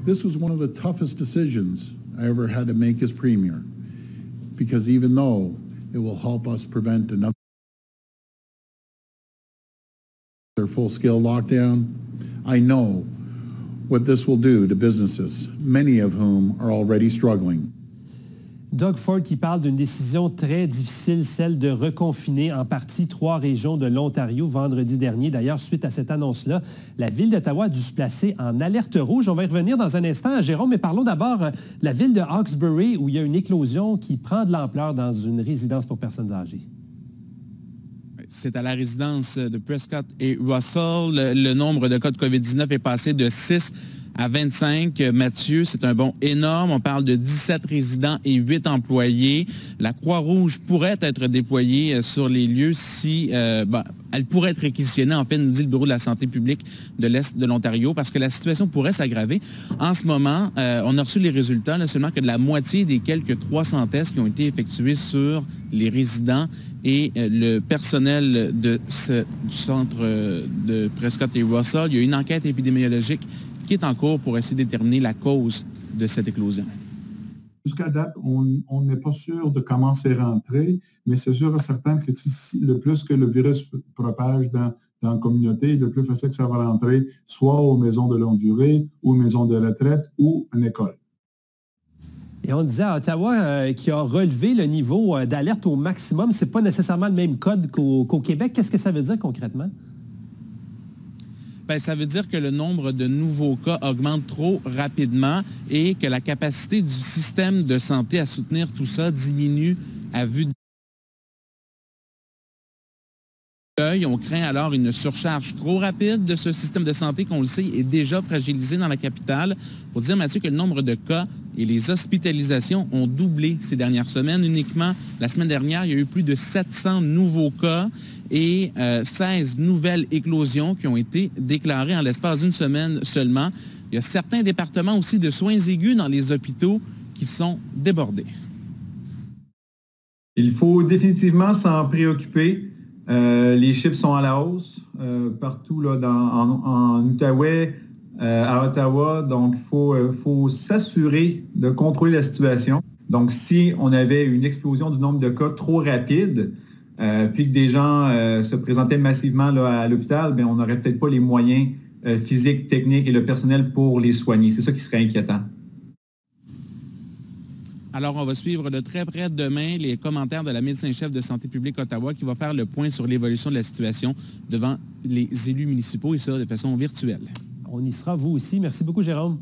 This was one of the toughest decisions I ever had to make as Premier, because even though it will help us prevent another full-scale lockdown, I know what this will do to businesses, many of whom are already struggling. Doug Ford qui parle d'une décision très difficile, celle de reconfiner en partie 3 régions de l'Ontario vendredi dernier. D'ailleurs, suite à cette annonce-là, la Ville d'Ottawa a dû se placer en alerte rouge. On va y revenir dans un instant, Jérôme, mais parlons d'abord de la ville de Hawkesbury où il y a une éclosion qui prend de l'ampleur dans une résidence pour personnes âgées. C'est à la résidence de Prescott et Russell. Le nombre de cas de COVID-19 est passé de 6 à 25. Mathieu, c'est un bond énorme. On parle de 17 résidents et 8 employés. La Croix-Rouge pourrait être déployée sur les lieux si... elle pourrait être réquisitionnée, en fait, nous dit le Bureau de la santé publique de l'Est de l'Ontario, parce que la situation pourrait s'aggraver. En ce moment, on a reçu les résultats, là, seulement que de la moitié des quelques 300 tests qui ont été effectués sur les résidents et le personnel du centre de Prescott et Russell. Il y a une enquête épidémiologique qui est en cours pour essayer de déterminer la cause de cette éclosion. Jusqu'à date, on n'est pas sûr de comment c'est rentré, mais c'est sûr et certain que le plus que le virus propage dans la communauté, le plus facile que ça va rentrer soit aux maisons de longue durée, ou aux maisons de retraite, ou en école. Et on disait à Ottawa qui a relevé le niveau d'alerte au maximum. Ce n'est pas nécessairement le même code qu'au Québec. Qu'est-ce que ça veut dire concrètement? Bien, ça veut dire que le nombre de nouveaux cas augmente trop rapidement et que la capacité du système de santé à soutenir tout ça diminue à vue de l'œil. On craint alors une surcharge trop rapide de ce système de santé qu'on le sait est déjà fragilisé dans la capitale. Il faut dire, Mathieu, que le nombre de cas et les hospitalisations ont doublé ces dernières semaines. Uniquement la semaine dernière, il y a eu plus de 700 nouveaux cas et 16 nouvelles éclosions qui ont été déclarées en l'espace d'une semaine seulement. Il y a certains départements aussi de soins aigus dans les hôpitaux qui sont débordés. Il faut définitivement s'en préoccuper. Les chiffres sont à la hausse partout là, en Outaouais, à Ottawa. Donc, il faut s'assurer de contrôler la situation. Donc, si on avait une explosion du nombre de cas trop rapide, puis que des gens se présentaient massivement là, à l'hôpital, bien, on n'aurait peut-être pas les moyens physiques, techniques et le personnel pour les soigner. C'est ça qui serait inquiétant. Alors, on va suivre de très près demain les commentaires de la médecin-chef de Santé publique Ottawa qui va faire le point sur l'évolution de la situation devant les élus municipaux et ça de façon virtuelle. On y sera, vous aussi. Merci beaucoup, Jérôme.